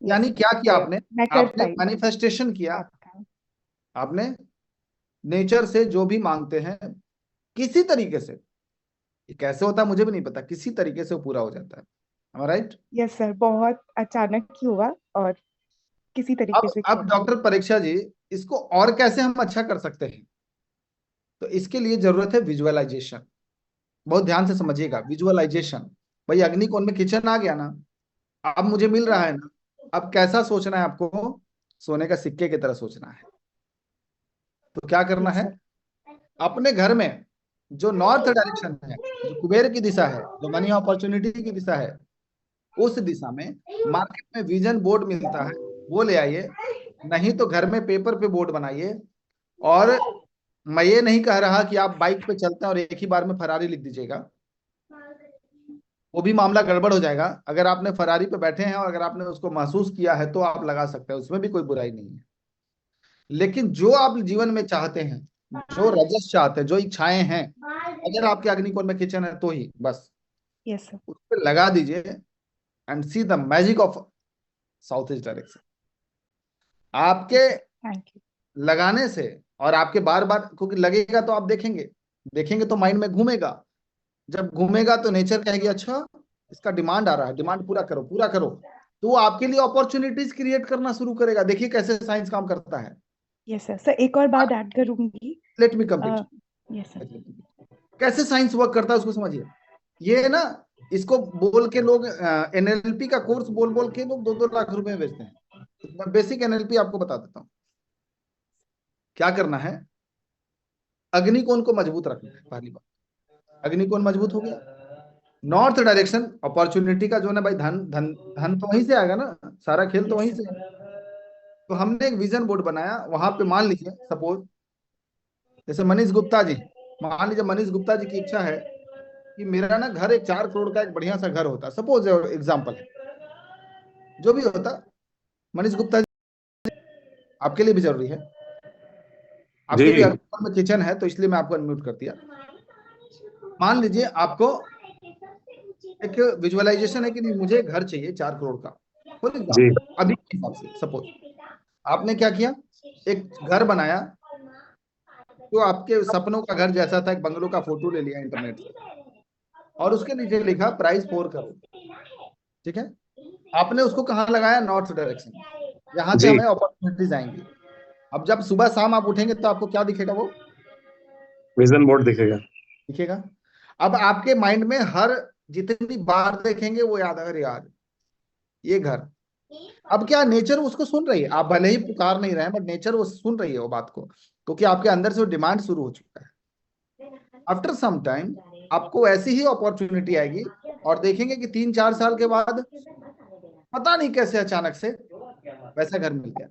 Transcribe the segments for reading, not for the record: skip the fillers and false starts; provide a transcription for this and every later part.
Yes यानी क्या किया आपने? मैं कर आपने पाई मैनिफेस्टेशन किया। आपका। आपने नेचर से जो भी मांगते हैं, किसी तरीके से, ये कैसे होता है मुझे भी नहीं पता, किसी तरीके से वो पूरा हो जाता है। राइट? यस सर, बहुत अचानक ही हुआ और किसी तरीके से किया अब था। डॉक्टर परीक्षा जी, इसको और कैसे हम अच्छा कर सकते हैं? तो इसके लिए जरूरत है विजुअलाइजेशन। बहुत ध्यान से समझिएगा, विजुअलाइजेशन। भाई अग्निकोण में किचन आ गया ना, अब मुझे मिल रहा है ना। अब कैसा सोचना है आपको? सोने का सिक्के की तरह सोचना है। तो क्या करना यस है? सर। अपने घर में जो नॉर्थ डायरेक्शन है, जो कुबेर की दिशा है, जो मनी अपॉर्चुनिटी की दिशा है, उस दिशा में मार्केट में विजन बोर्ड मिलता है, वो ले आइए। नहीं तो घर में पेपर पे बोर्ड बनाइए। और मैं ये नहीं कह रहा कि आप बाइक पे चलते हैं और एक ही बार में फरारी लिख दीजिएगा, वो भी मामला गड़बड़ हो जाएगा। अगर आपने फरारी पे बैठे हैं और अगर आपने उसको महसूस किया है तो आप लगा सकते हैं, उसमें भी कोई बुराई नहीं है। लेकिन जो आप जीवन में चाहते हैं, जो रजस चाहते हैं, जो इच्छाएं हैं, अगर आपके अग्निकोण में किचन है तो ही बस यस सर। उस पर लगा दीजिए। And see the magic of south east direction. आपके थैंक यू। लगाने से और आपके बार बार, क्योंकि लगेगा तो आप देखेंगे, देखेंगे तो माइंड में घूमेगा। जब घूमेगा तो नेचर कहेगी अच्छा, इसका डिमांड आ रहा है, डिमांड पूरा करो, पूरा करो। तो वो आपके लिए अपॉर्चुनिटीज क्रिएट करना शुरू करेगा। देखिए कैसे साइंस काम करता है। यस सर, सर एक और बात ऐड करूंगी। Let me complete. Yes sir. कैसे साइंस वर्क करता है उसको समझिए। ये ना, इसको बोल के लोग एनएलपी का कोर्स बोल बोल के लोग 2-2 लाख रुपए में बेचते हैं। तो मैं बेसिक एनएलपी आपको बता देता हूँ। क्या करना है? अग्निकोण को मजबूत रखना है, पहली बात। अग्निकोण मजबूत हो गया, नॉर्थ डायरेक्शन अपॉर्चुनिटी का जो है ना भाई, धन धन धन तो वहीं से आएगा ना, सारा खेल तो यस वहीं से है। सर। तो हमने एक विजन बोर्ड बनाया, वहां पे मान लीजिए सपोज, जैसे मनीष गुप्ता जी, मान लीजिए मनीष गुप्ता जी की इच्छा है कि मेरा ना घर एक 4 करोड़ का एक बढ़िया सा घर होता, सपोज एग्जाम्पल है, जो भी होता। मनीष गुप्ता जी, आपके लिए भी जरूरी है, आपके भी जी अगर में किचन है तो इसलिए मैं आपको अनम्यूट कर दिया। मान लीजिए आपको एक विजुअलाइजेशन है कि नहीं, मुझे घर चाहिए 4 करोड़ का, फॉर जी एग्जाम्पल, अभी के हिसाब से सपोज। आपने क्या किया? एक घर बनाया, तो आपके सपनों का घर जैसा था, एक बंगलो का फोटो ले लिया इंटरनेट से, और उसके नीचे लिखा प्राइस 4 करोड़। ठीक है? आपने उसको कहाँ लगाया? नॉर्थ डायरेक्शन में। यहाँ से जी हमें अपॉर्चुनिटीज आएंगी। अब जब सुबह शाम आप उठेंगे तो आपको क्या दिखेगा? वो विजन बोर्ड दिखेगा। दिखेगा। अब आपके माइंड में हर जितनी बार देखेंगे वो याद, अगर याद, ये घर। अब क्या, नेचर उसको सुन रही है, आप भले ही पुकार नहीं रहे हैं, बट नेचर वो सुन रही है वो बात को, क्योंकि आपके अंदर से वो डिमांड शुरू हो चुका है। आफ्टर सम टाइम आपको ऐसी ही अपॉर्चुनिटी आएगी, और देखेंगे कि 3-4 साल के बाद पता नहीं कैसे अचानक से वैसा घर मिल गया।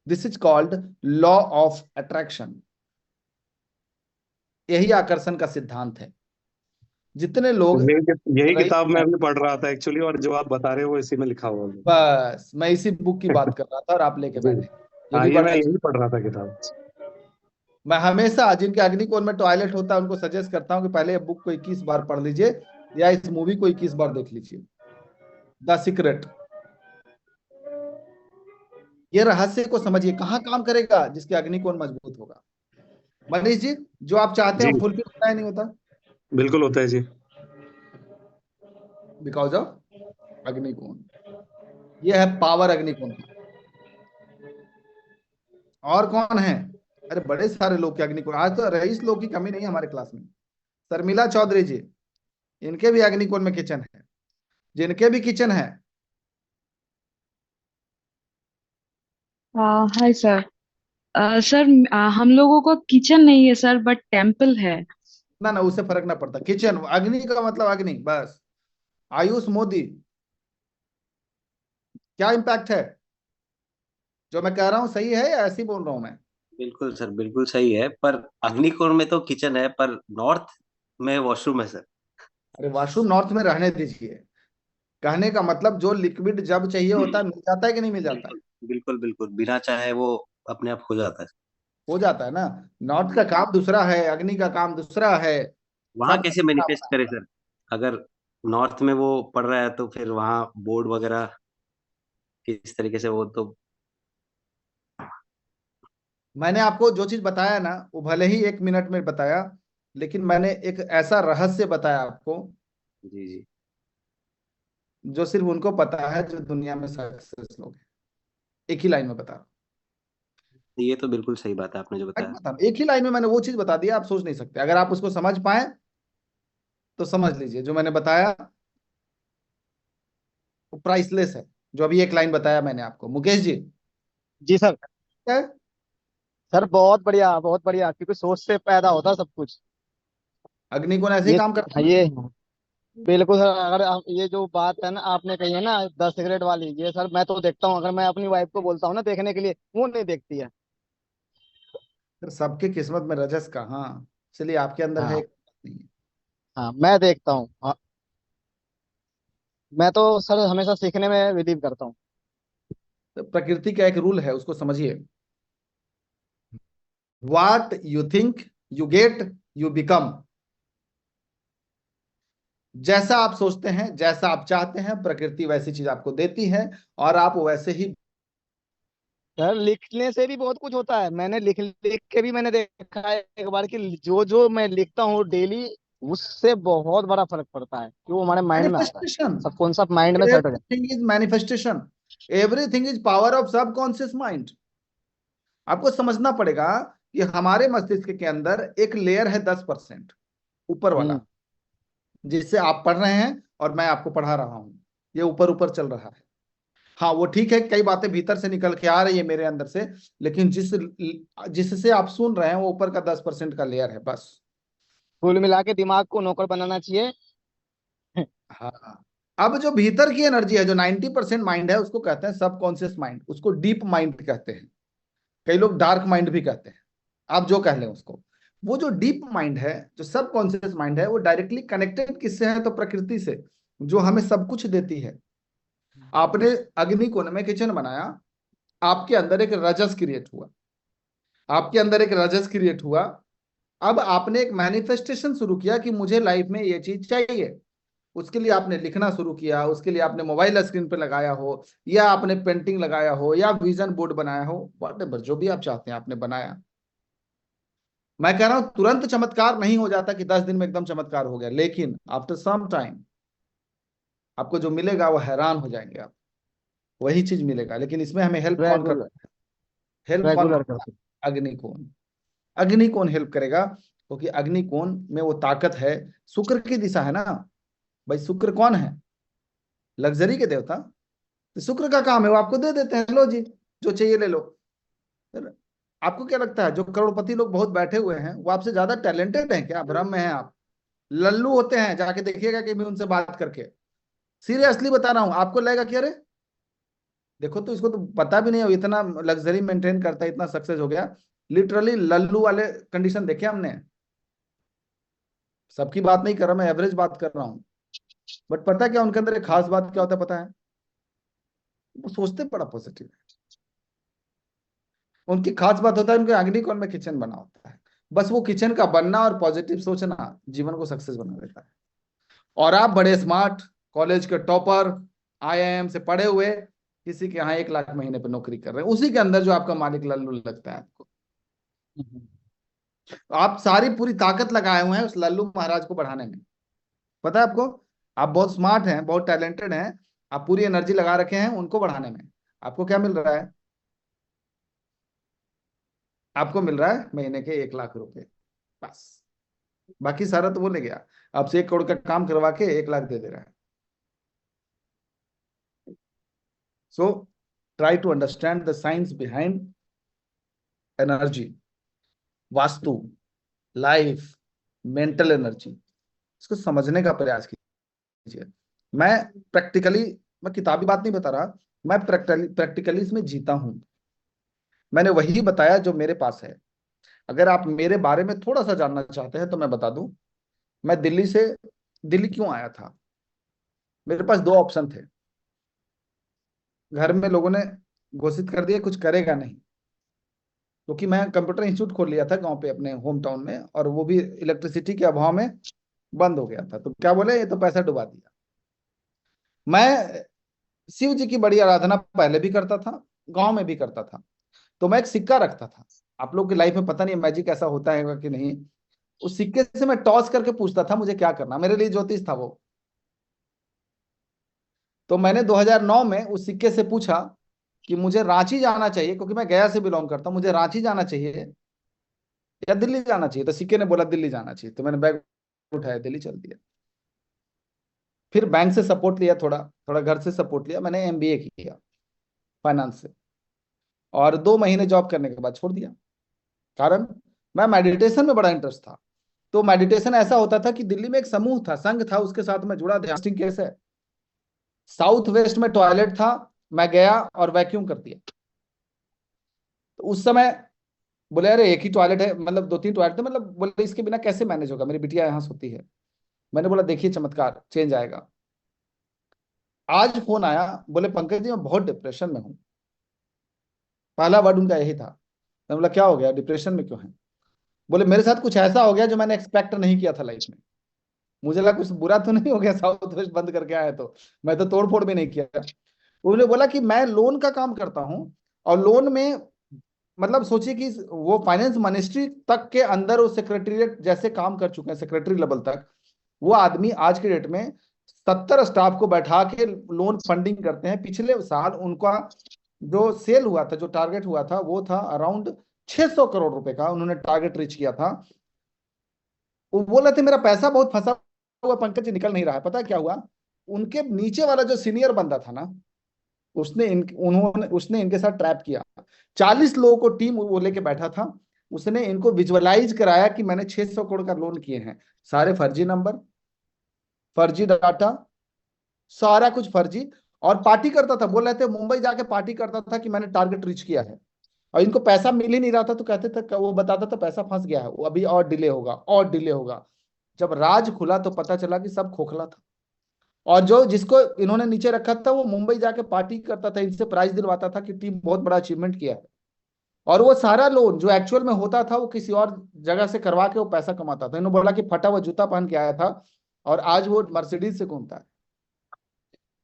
This is called law of attraction. यही आकर्षण का सिद्धांत है। जितने लोग यही रईस किताब मैं हैं, अभी पढ़ रहा था एक्चुअली, और जो आप बता रहे हो वो इसी में लिखा हुआ है। बस मैं इसी बुक की बात कर रहा था और आप लेके जी बैठे। ये हाँ, भी ये बड़ा मैं अच्छा। यही पढ़ रहा था किताब। मैं हमेशा जिनके अग्निकोण में टॉयलेट होता है उनको सजेस्ट करता हूँ कि पहले ये बुक को 21 बार पढ़ लीजिए, या इस मूवी को 21 बार देख लीजिए, द सीक्रेट। ये रहस्य को समझिए, कहाँ काम करेगा? जिसके अग्निकोण मजबूत होगा। मनीष जी, जो आप चाहते जी हैं फुलफिल होता है नहीं होता? बिल्कुल होता है जी। Because of अग्निकोण। ये है पावर अग्निकोण का। और कौन है? अरे बड़े सारे लोग के अग्निकोण, आज तो रईस लोग की कमी नहीं है हमारे क्लास में। शर्मिला चौधरी जी, इनके भी अग्निकोण में किचन है। जिनके भी किचन है, हाय सर। सर हम लोगों को किचन नहीं है सर, बट टेम्पल है। ना ना उससे फर्क ना पड़ता, किचन अग्नि का मतलब अग्नि बस। आयुष मोदी, क्या इम्पैक्ट है? जो मैं कह रहा हूँ सही है या ऐसे ही बोल रहा हूँ मैं? बिल्कुल सर, बिल्कुल सही है। पर अग्निकोण में तो किचन है, पर नॉर्थ में वॉशरूम है सर। अरे वॉशरूम नॉर्थ में रहने दीजिए। कहने का मतलब, जो लिक्विड जब चाहिए होता है मिल जाता है कि नहीं मिल जाता है? बिल्कुल बिल्कुल बिल्कुल, बिना चाहे वो अपने आप हो जाता है। हो जाता है ना। नॉर्थ का काम दूसरा है, अग्नि का काम दूसरा है। वहां सबका कैसे अपना मैनिफेस्ट अपना करे है। सर? अगर नॉर्थ में वो पड़ रहा है तो फिर वहां बोर्ड वगैरह। किस तरीके से वो तो। मैंने आपको जो चीज बताया ना, वो भले ही 1 मिनट में बताया, लेकिन मैंने एक ऐसा रहस्य बताया आपको जी जी। जो सिर्फ उनको पता है जो दुनिया में सक्सेस लोग हैं। एक ही लाइन में बता रहा हूं। ये तो बिल्कुल सही बात है आपने जो सच बताया। बता रहा हूं, एक ही लाइन में मैंने वो चीज बता दिया, आप सोच नहीं सकते। अगर आप उसको समझ पाए तो समझ लीजिए जो मैंने बताया वो प्राइसलेस है। जो अभी एक लाइन बताया मैंने आपको, मुकेश जी। जी सर। है? सर बहुत बढ़िया, क्योंकि सोच से पैदा होता है सब कुछ। अग्निकोण ऐसे ही ये काम करता हाँ, है ना। ये बिल्कुल सर। अगर ये जो बात है ना आपने कही है ना 10 सिगरेट वाली, ये सर मैं तो देखता हूँ। अगर मैं अपनी वाइफ को बोलता हूँ ना देखने के लिए, वो नहीं देखती है। फिर सबके किस्मत में रजस कहाँ, इसलिए आपके अंदर है हाँ। एक नहीं है। हाँ मैं देखता हूँ। हाँ, मैं तो सर हमेशा सीखने में बिलीव करता हूँ। तो प्रकृति का एक रूल है, उसको समझिए। What you think you get, you become. जैसा आप सोचते हैं, जैसा आप चाहते हैं, प्रकृति वैसी चीज आपको देती है और आप वैसे ही। सर लिखने से भी बहुत कुछ होता है। मैंने लिख लिख के भी मैंने देखा है एक बार कि जो जो मैं लिखता हूँ डेली, उससे बहुत बड़ा फर्क पड़ता है कि वो हमारे माइंड में आता है। मैनिफेस्टेशन, सब कॉन्सेप्ट माइंड में सेट हो जाता everything is manifestation, everything is power of subconscious mind. आपको समझना पड़ेगा कि हमारे मस्तिष्क के अंदर एक लेयर है 10% ऊपर है। वाला, जिससे आप पढ़ रहे हैं और मैं आपको पढ़ा रहा हूं। ये ऊपर ऊपर चल रहा है। हाँ वो ठीक है, कई बातें भीतर से निकल के आ रही है मेरे अंदर से, लेकिन जिससे आप सुन रहे हैं वो ऊपर का 10% का लेयर है बस। कुल मिला के दिमाग को नौकर बनाना चाहिए। हाँ। अब जो भीतर की एनर्जी है, जो 90% माइंड है, उसको कहते हैं सबकॉन्शियस माइंड, उसको डीप माइंड कहते हैं। कई लोग डार्क माइंड भी कहते हैं, आप जो कह लें उसको। वो जो डीप माइंड है, जो सबकॉन्शियस माइंड है, वो डायरेक्टली कनेक्टेड किससे है, तो प्रकृति से, जो हमें सब कुछ देती है। आपने अग्निकोण में किचन बनाया, आपके अंदर एक रजस क्रिएट हुआ, आपके अंदर एक रजस क्रिएट हुआ। अब आपने एक मैनिफेस्टेशन शुरू किया कि मुझे लाइफ में ये चीज चाहिए। उसके लिए आपने लिखना शुरू किया, उसके लिए आपने मोबाइल स्क्रीन पे लगाया हो, या आपने पेंटिंग लगाया हो, या विजन बोर्ड बनाया हो, वॉटेवर जो भी आप चाहते हैं आपने बनाया। मैं कह रहा हूं तुरंत चमत्कार नहीं हो जाता कि 10 दिन में एकदम चमत्कार हो गया, लेकिन आफ्टर सम टाइम आपको जो मिलेगा वो हैरान हो जाएंगे आप। वही चीज मिलेगा, लेकिन इसमें हमें हेल्प कौन रेगुलर करता है, हेल्प कौन रेगुलर करता करते। है, अग्निकोण। अग्निकोण हेल्प करेगा, क्योंकि अग्निकोण में वो ताकत है। शुक्र की दिशा है ना भाई। शुक्र कौन है, लग्जरी के देवता। तो शुक्र का काम है वो आपको दे देते हैं, लो जी जो चाहिए ले लो। है ना? आपको क्या लगता है जो करोड़पति लोग बहुत बैठे हुए हैं वो आपसे ज्यादा टैलेंटेड हैं क्या, भ्रम में हैं आप। लल्लू होते हैं, जाके देखिएगा कि मैं उनसे बात करके, सीरियसली बता रहा हूं, आपको लगेगा कि अरे देखो तो इसको तो पता भी नहीं है, इतना लग्जरी मेंटेन करता है, इतना सक्सेस हो गया। लिटरली लल्लू वाले कंडीशन देखे हमने। सबकी बात नहीं कर रहा मैं, एवरेज बात कर रहा हूँ। बट पता है क्या उनके अंदर एक खास बात क्या होता है पता है, वो सोचते बड़ा पॉजिटिव है। उनकी खास बात होता है उनके अग्निकोण में किचन बना होता है। बस वो किचन का बनना और पॉजिटिव सोचना जीवन को सक्सेस बना देता है। और आप बड़े स्मार्ट, कॉलेज के टॉपर, आईआईएम से पढ़े हुए, किसी के यहाँ 1 लाख महीने पर नौकरी कर रहे हैं, उसी के अंदर जो आपका मालिक लल्लू लगता है आपको। आप सारी पूरी ताकत लगाए हुए हैं उस लल्लू महाराज को बढ़ाने में। पता है आपको, आप बहुत स्मार्ट हैं, बहुत टैलेंटेड हैं, आप पूरी एनर्जी लगा रखे हैं उनको बढ़ाने में। आपको क्या मिल रहा है, आपको मिल रहा है महीने के 1 लाख रुपए बस। बाकी सारा तो वो ले गया, आपसे 1 करोड़ का काम करवा के 1 लाख दे दे रहा है। So try to understand the science behind energy, vastu, life, mental energy. इसको समझने का प्रयास कीजिए। मैं प्रैक्टिकली, मैं किताबी बात नहीं बता रहा, मैं प्रैक्टिकली इसमें जीता हूं। मैंने वही बताया जो मेरे पास है। अगर आप मेरे बारे में थोड़ा सा जानना चाहते हैं तो मैं बता दूं, मैं दिल्ली क्यों आया था। मेरे पास 2 ऑप्शन थे। घर में लोगों ने घोषित कर दिया कुछ करेगा नहीं, क्योंकि मैं कंप्यूटर इंस्टीट्यूट खोल लिया था गांव पे अपने होम टाउन में, और वो भी इलेक्ट्रिसिटी के अभाव में बंद हो गया था। तो क्या बोले, ये तो पैसा डुबा दिया। मैं शिव जी की बड़ी आराधना पहले भी करता था, गांव में भी करता था। तो मैं एक सिक्का रखता था। आप लोग की लाइफ में पता नहीं मैजिक ऐसा होता है कि नहीं। उस सिक्के से मैं टॉस करके पूछता था मुझे क्या करना, मेरे लिए ज्योतिष था वो। तो मैंने 2009 में उस सिक्के से पूछा कि मुझे रांची जाना चाहिए, क्योंकि मैं गया से बिलोंग करता हूं, मुझे रांची जाना चाहिए या दिल्ली जाना चाहिए। तो सिक्के ने बोला दिल्ली जाना चाहिए। तो मैंने बैग उठाया, दिल्ली चल दिया। फिर बैंक से सपोर्ट लिया, थोड़ा थोड़ा घर से सपोर्ट लिया, मैंने एमबीए किया फाइनेंस से। और 2 महीने जॉब करने के बाद छोड़ दिया। कारण मैं मेडिटेशन में बड़ा इंटरेस्ट था। तो मेडिटेशन ऐसा होता था कि दिल्ली में एक समूह था, संघ था, उसके साथ मैं जुड़ा। ध्यान केस है, साउथ वेस्ट में टॉयलेट था, मैं गया और वैक्यूम कर दिया। तो उस समय बोले अरे एक ही टॉयलेट है, मतलब 2-3 टॉयलेट थे, मतलब बोले इसके बिना कैसे मैनेज होगा, मेरी बिटिया यहाँ सोती है। मैंने बोला देखिए चमत्कार, चेंज आएगा। आज फोन आया, बोले पंकज जी मैं बहुत डिप्रेशन में हूँ। पहला वर्ड उनका यही था। मैंने बोला क्या हो गया, डिप्रेशन में क्यों है? बोले मेरे साथ कुछ ऐसा हो गया जो मैंने एक्सपेक्ट नहीं किया था लाइफ में। मुझे लगा कुछ बुरा तो नहीं हो गया, साउथ वेस्ट बंद करके आया तो मैं तो तोड़ फोड़ भी नहीं किया। उन्होंने बोला कि मैं लोन का काम करता हूँ, और लोन में मतलब सोचिए कि वो फाइनेंस मिनिस्ट्री तक के अंदर वो सेक्रेटरीट जैसे काम कर चुके हैं, सेक्रेटरी लेवल तक। वो आदमी आज के डेट में 70 स्टाफ को बैठा के लोन फंडिंग करते हैं। पिछले साल उनका जो सेल हुआ था, जो टारगेट हुआ था, वो था अराउंड 600 करोड़ रुपए का, उन्होंने टारगेट रीच किया था। वो बोल रहे थे मेरा पैसा बहुत फंसा हुआ पंकज जी, निकल नहीं रहा है। पता है क्या हुआ? उनके नीचे वाला जो सीनियर बंदा था ना, उसने इनके साथ ट्रैप किया। 40 लोगों को टीम वो लेके बैठा था। उसने इनको विजुअलाइज कराया कि मैंने 600 करोड़ का लोन किए हैं। सारे फर्जी नंबर, फर्जी डाटा, सारा कुछ फर्जी। और पार्टी करता था, बोल रहे थे मुंबई जाके पार्टी करता था कि मैंने टारगेट रीच किया है। और इनको पैसा मिल ही नहीं रहा था, तो कहते थे, वो बताता था पैसा फंस गया है, वो अभी और डिले होगा और डिले होगा। जब राज खुला तो पता चला कि सब खोखला था। और जो जिसको इन्होंने नीचे रखा था वो मुंबई जाके पार्टी करता था, इनसे प्राइज दिलवाता था कि टीम बहुत बड़ा अचीवमेंट किया है। और वो सारा लोन जो एक्चुअल में होता था वो किसी और जगह से करवा के वो पैसा कमाता था। इन्होंने बोला कि फटा हुआ जूता पहन के आया था और आज वो मर्सिडीज से घूमता है।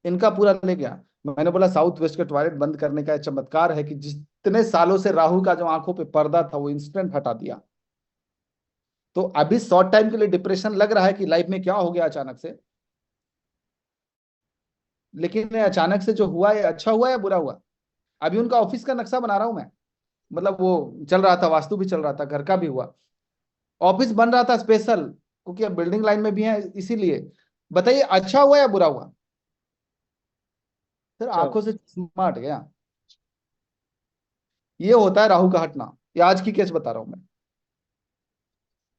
इनका पूरा ले गया। मैंने बोला साउथ वेस्ट के टॉयलेट बंद करने का चमत्कार है कि जितने सालों से राहु का जो आंखों पे पर्दा था वो इंस्टेंट हटा दिया। तो अभी शॉर्ट टाइम के लिए डिप्रेशन लग रहा है कि लाइफ में क्या हो गया अचानक से, लेकिन अचानक से जो हुआ है अच्छा हुआ या बुरा हुआ? अभी उनका ऑफिस का नक्शा बना रहा हूं मैं, मतलब वो चल रहा था, वास्तु भी चल रहा था, घर का भी हुआ, ऑफिस बन रहा था स्पेशल, क्योंकि अब बिल्डिंग लाइन में भी है इसीलिए। बताइए अच्छा हुआ या बुरा हुआ? सर आंखों से चश्मा हट गया। ये होता है राहु का हटना। ये आज की केस बता रहा हूं मैं।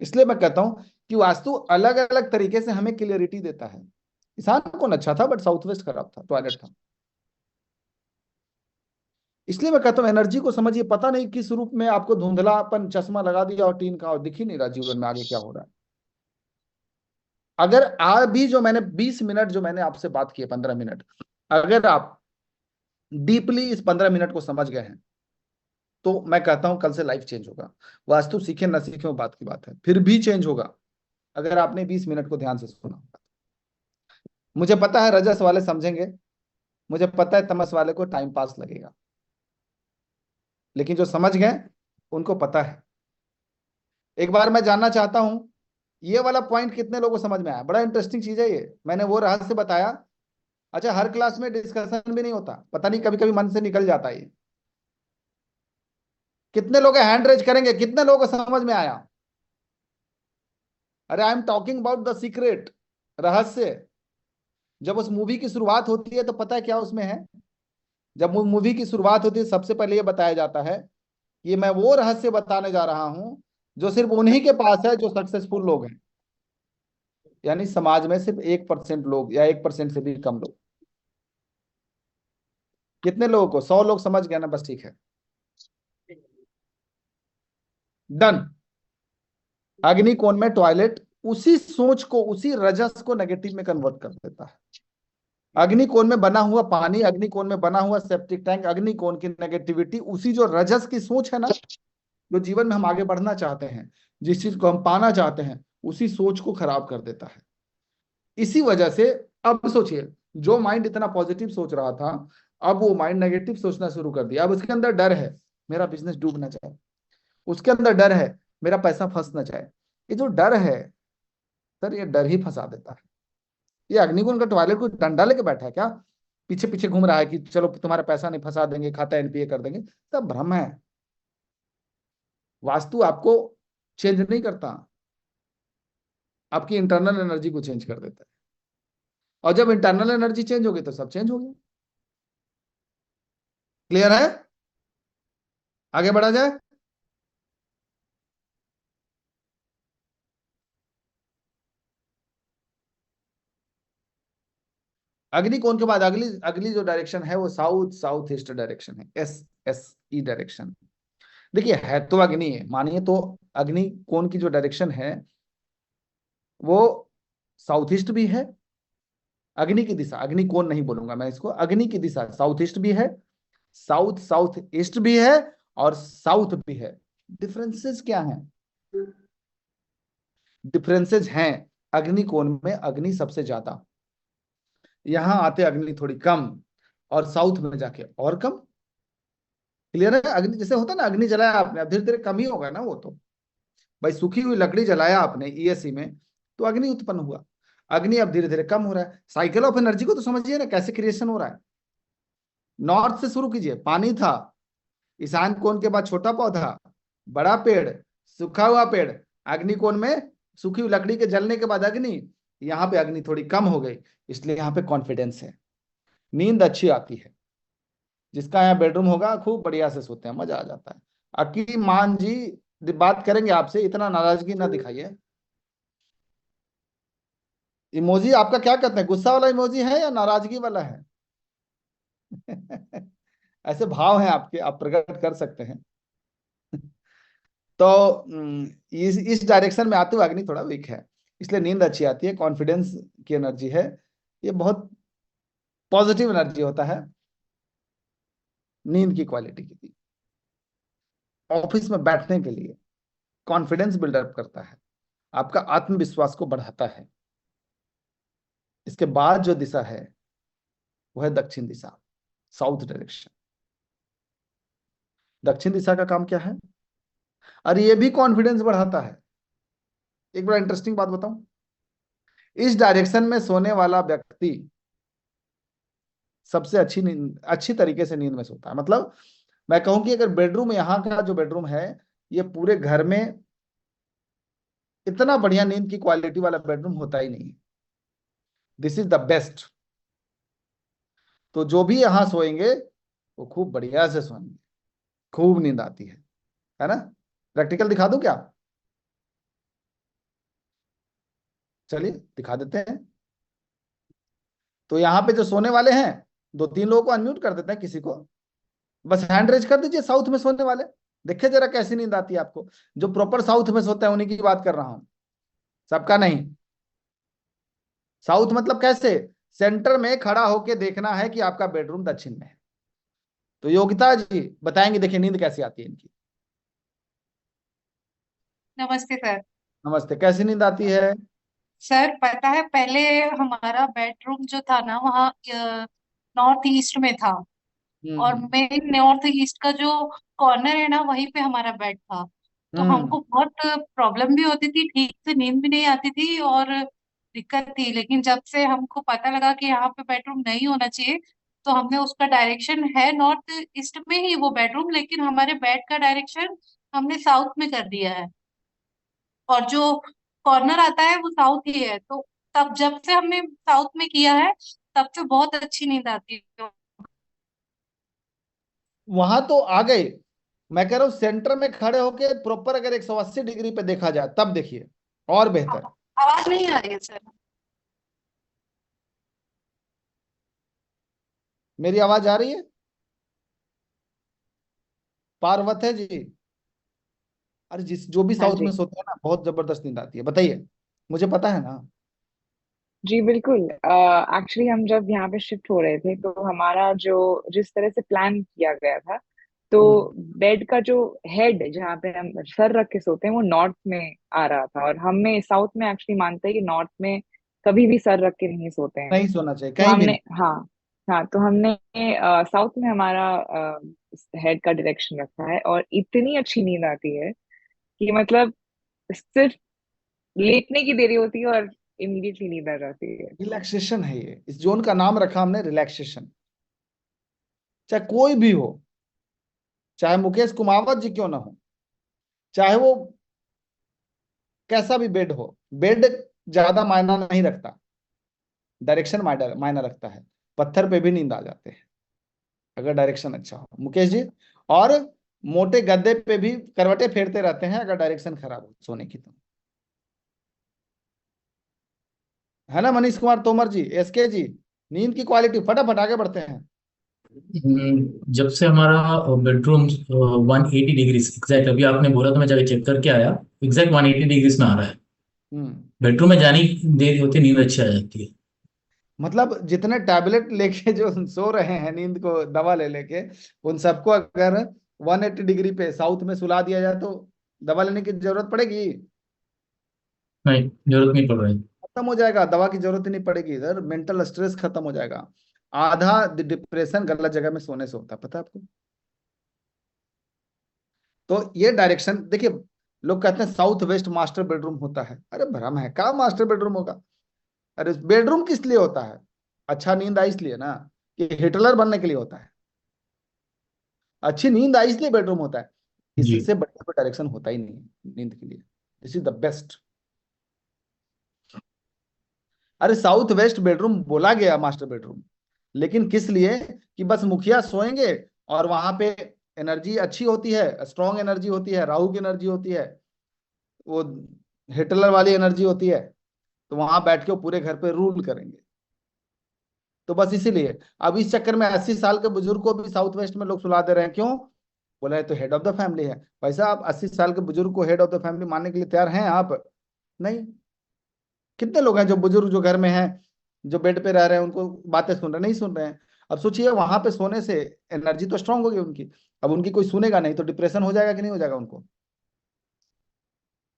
इसलिए मैं कहता हूं कि वास्तु अलग अलग तरीके से हमें क्लियरिटी देता है। ईशान कौन अच्छा था, बट साउथ वेस्ट खराब था, टॉयलेट था। इसलिए मैं कहता हूं एनर्जी को समझिए। पता नहीं किस रूप में आपको धुंधलापन चश्मा लगा दिया और टीन का, और दिख ही नहीं रहा जीवन में आगे क्या हो रहा है। अगर अभी जो मैंने 20 मिनट जो मैंने आपसे बात की है, 15 मिनट, अगर आप डीपली इस 15 मिनट को समझ गए हैं तो मैं कहता हूं कल से लाइफ चेंज होगा। वास्तु सीखे ना सीखे वो बात की बात है, फिर भी चेंज होगा अगर आपने 20 मिनट को ध्यान से सुना। मुझे पता है रजस वाले समझेंगे, मुझे पता है तमस वाले को टाइम पास लगेगा, लेकिन जो समझ गए उनको पता है। एक बार मैं जानना चाहता हूं ये वाला पॉइंट कितने लोगों को समझ में आया। बड़ा इंटरेस्टिंग चीज है ये, मैंने वो रहस्य बताया। अच्छा हर क्लास में डिस्कशन भी नहीं होता, पता नहीं कभी कभी मन से निकल जाता है ये। कितने लोग हैंड रेज करेंगे, कितने लोगों को समझ में आया? अरे I am talking about the secret, रहस्य। जब उस मूवी की शुरुआत होती है तो पता है क्या उसमें है? जब मूवी की शुरुआत होती है सबसे पहले ये बताया जाता है कि मैं वो रहस्य बताने जा रहा हूं जो सिर्फ उन्हीं के पास है जो सक्सेसफुल लोग हैं। यानी समाज में सिर्फ 1% लोग या 1% से भी कम लोग। कितने लोगों को? 100 लोग समझ गए ना, बस ठीक है, डन। अग्निकोण में टॉयलेट उसी सोच को, उसी रजस को नेगेटिव में कन्वर्ट कर देता है। अग्निकोण में बना हुआ पानी, अग्निकोण में बना हुआ सेप्टिक टैंक, अग्निकोण की नेगेटिविटी, उसी जो रजस की सोच है ना, जो जीवन में हम आगे बढ़ना चाहते हैं, जिस चीज को हम पाना चाहते हैं, उसी सोच को खराब कर देता है। इसी वजह से अब सोचिए, जो माइंड इतना पॉजिटिव सोच रहा था, अब वो माइंड नेगेटिव सोचना शुरू कर दिया। अब उसके अंदर डर है, मेरा बिजनेस डूब ना जाए, उसके अंदर डर है, मेरा पैसा फंस ना जाए। ये जो डर है सर, ये डर ही फंसा देता है। ये अग्निकुंड का टॉयलेट को डंडा लेके बैठा है क्या, पीछे पीछे घूम रहा है कि चलो तुम्हारा पैसा नहीं फंसा देंगे, खाता एनपीए कर देंगे, सब भ्रम है। वास्तु आपको चेंज नहीं करता, आपकी इंटरनल एनर्जी को चेंज कर देता है। और जब इंटरनल एनर्जी चेंज होगी तो सब चेंज हो गया। क्लियर है? आगे बढ़ा जाए। अग्निकोण के बाद अगली अगली जो डायरेक्शन है वो साउथ साउथ ईस्ट डायरेक्शन है, एस एस ई डायरेक्शन। देखिए है तो अग्नि है, मानिए तो अग्नि कोण की जो डायरेक्शन है वो साउथ ईस्ट भी है। अग्नि की दिशा, अग्नि कोण नहीं बोलूंगा मैं इसको, अग्नि की दिशा साउथ ईस्ट भी है, साउथ साउथ ईस्ट भी है, और साउथ भी है। डिफरेंसेस क्या हैं? डिफरेंसेस हैं, अग्नि कोण में अग्नि सबसे ज्यादा, यहां आते अग्नि थोड़ी कम, और साउथ में जाके और कम। क्लियर है? अग्नि जैसे होता है ना, अग्नि जलाया आपने, अब धीरे धीरे कम ही होगा ना वो तो। भाई सूखी हुई लकड़ी जलाया आपने ईएससी में तो अग्नि उत्पन्न हुआ, अग्नि अब धीरे धीरे कम हो रहा है। साइकिल ऑफ एनर्जी को तो समझिए ना, कैसे क्रिएशन हो रहा है। नॉर्थ से शुरू कीजिए, पानी था, ईशान कोण के बाद छोटा पौधा, बड़ा पेड़, सूखा हुआ पेड़, अग्नि कोण में सूखी हुई लकड़ी के जलने के बाद अग्नि, यहाँ पे अग्नि थोड़ी कम हो गई, इसलिए यहाँ पे कॉन्फिडेंस है, नींद अच्छी आती है। जिसका यहाँ बेडरूम होगा खूब बढ़िया से सोते हैं, मजा आ जाता है। अकी मान जी बात करेंगे आपसे, इतना नाराजगी ना दिखाइए। इमोजी आपका क्या कहते हैं, गुस्सा वाला इमोजी है या नाराजगी वाला है? ऐसे भाव हैं आपके, आप प्रकट कर सकते हैं। तो इस डायरेक्शन में आते हुए अग्नि थोड़ा वीक है, इसलिए नींद अच्छी आती है, कॉन्फिडेंस की एनर्जी है, ये बहुत पॉजिटिव एनर्जी होता है नींद की क्वालिटी की। ऑफिस में बैठने के लिए कॉन्फिडेंस बिल्डअप करता है, आपका आत्मविश्वास को बढ़ाता है। इसके बाद जो दिशा है वो है दक्षिण दिशा, साउथ डायरेक्शन। दक्षिण दिशा का काम क्या है? और ये भी कॉन्फिडेंस बढ़ाता है। एक बड़ा इंटरेस्टिंग बात बताऊं, इस डायरेक्शन में सोने वाला व्यक्ति सबसे अच्छी तरीके से नींद में सोता है। मतलब मैं कहूं कि अगर बेडरूम, यहाँ का जो बेडरूम है, ये पूरे घर में इतना बढ़िया नींद की क्वालिटी वाला बेडरूम होता ही नहीं है। This is the best. तो जो भी यहाँ सोएंगे वो खूब बढ़िया से सोएंगे, खूब नींद आती है ना? प्रैक्टिकल दिखा दूं क्या? चलिए दिखा देते हैं। तो यहाँ पे जो सोने वाले हैं, दो तीन लोगों को अनम्यूट कर देते हैं, किसी को बस हैंड रेज कर दीजिए, साउथ में सोने वाले। देखिए जरा कैसी नींद आती है आपको। जो प्रॉपर साउथ में सोते हैं उन्हीं की बात कर रहा हूं, सबका नहीं। साउथ मतलब कैसे? सेंटर में खड़ा होके देखना है कि आपका बेडरूम दक्षिण में है। तो योगिता जी बताएंगे, देखिए नींद कैसी आती है इनकी। नमस्ते सर। नमस्ते, कैसी नींद आती है? सर पता है पहले हमारा बेडरूम जो था ना वहाँ नॉर्थ ईस्ट में था, और हम्म मेन नॉर्थ ईस्ट का जो कॉर्नर है ना वहीं पे हमारा बेड था। तो हम्म हमको बहुत प्रॉब्लम भी होती थी, ठीक से नींद भी नहीं आती थी और दिक्कत थी। लेकिन जब से हमको पता लगा कि यहाँ पे बेडरूम नहीं होना चाहिए, तो हमने उसका डायरेक्शन है नॉर्थ ईस्ट में ही वो बेडरूम, लेकिन हमारे बेड का डायरेक्शन हमने साउथ में कर दिया है, और जो कॉर्नर आता है वो साउथ ही है। तो तब जब से हमने साउथ में किया है तब से बहुत अच्छी नींद आती है। वहां तो आ गए। मैं कह रहा हूं सेंटर में खड़े होके प्रॉपर अगर 180 डिग्री पे देखा जाए तब देखिए और बेहतर। आवाज नहीं आ रही है सर? मेरी आवाज आ रही है? पार्वत है जी। अरे जिस जो भी हाँ साउथ में जी। सोता है ना, बहुत जबरदस्त नींद आती है, बताइए, मुझे पता है ना। जी बिल्कुल। एक्चुअली हम जब यहाँ पे शिफ्ट हो रहे थे तो हमारा जो जिस तरह से प्लान किया गया था, तो हम्म बेड का जो हेड जहाँ पे हम सर रख के सोते हैं वो नॉर्थ में आ रहा था, और हमें साउथ में एक्चुअली मानते हैं कि नॉर्थ में कभी भी सर रख के नहीं सोते हैं। नहीं सोना चाहिए तो कहीं भी हमने, नहीं। हाँ, हाँ, तो हमने साउथ में हमारा हेड का डायरेक्शन रखा है, और इतनी अच्छी नींद आती है कि मतलब सिर्फ लेटने की देरी होती है और इमीडिएटली नींद आ जाती है। रिलैक्सेशन है ये, इस जोन का नाम रखा हमने रिलैक्सेशन। चाहे कोई भी हो, चाहे मुकेश कुमावत जी क्यों ना हो, चाहे वो कैसा भी बेड हो, बेड ज्यादा मायना नहीं रखता, डायरेक्शन मायना रखता है। पत्थर पे भी नींद आ जाते हैं अगर डायरेक्शन अच्छा हो, मुकेश जी। और मोटे गद्दे पे भी करवटे फेरते रहते हैं अगर डायरेक्शन खराब हो सोने की तो, है ना मनीष कुमार तोमर जी, एसके जी। नींद की क्वालिटी, फटाफट आगे बढ़ते हैं। जब से हमारा बेडरूम 180 डिग्री एग्जैक्ट, अभी आपने बोला तो मैं जाके चेक करके आया, एग्जैक्ट 180 डिग्रीज में आ रहा है। बेडरूम में जाने की देरी होती नींद अच्छी आ जाती है। मतलब जितने टैबलेट लेके जो सो रहे हैं नींद को दवा ले लेके, उन सबको अगर 180 डिग्री पे साउथ में सुला दिया जाए तो दवा लेने की जरूरत पड़ेगी? नहीं, जरूरत नहीं पड़ रही। खत्म हो जाएगा, दवा की जरूरत ही नहीं पड़ेगी इधर, मेंटल स्ट्रेस खत्म हो जाएगा। आधा डिप्रेशन गलत जगह में सोने से होता है, पता है आपको? तो ये डायरेक्शन देखिए, लोग कहते हैं साउथ वेस्ट मास्टर बेडरूम होता है, अरे भ्रम है, क्या मास्टर बेडरूम होगा? अरे बेडरूम किस लिए होता है? अच्छा नींद आई इसलिए ना, कि हिटलर बनने के लिए होता है। अच्छी नींद आई इसलिए बेडरूम होता है, जी। इससे बढ़िया कोई डायरेक्शन होता ही नहीं है नींद के लिए। This is the best. अरे साउथ वेस्ट बेडरूम बोला गया मास्टर बेडरूम, लेकिन किस लिए? कि बस मुखिया सोएंगे और वहां पे एनर्जी अच्छी होती है, स्ट्रॉन्ग एनर्जी होती है, राहु की एनर्जी होती है, वो हिटलर वाली एनर्जी होती है, तो वहां बैठ के वो पूरे घर पे रूल करेंगे। तो बस इसीलिए अब इस चक्कर में 80 साल के बुजुर्ग को भी साउथ वेस्ट में लोग सुला दे रहे हैं, क्यों? बोला है तो हेड ऑफ द फैमिली है। भाई साहब 80 साल के बुजुर्ग को हेड ऑफ द फैमिली मानने के लिए तैयार हैं आप? नहीं। कितने लोग हैं जो बुजुर्ग जो घर में हैं, जो बेड पे रह रहे हैं, उनको बातें सुन रहे, नहीं सुन रहे हैं। अब सोचिए वहां पे सोने से एनर्जी तो स्ट्रांग होगी उनकी, अब उनकी कोई सुनेगा नहीं तो डिप्रेशन हो जाएगा कि नहीं हो जाएगा उनको?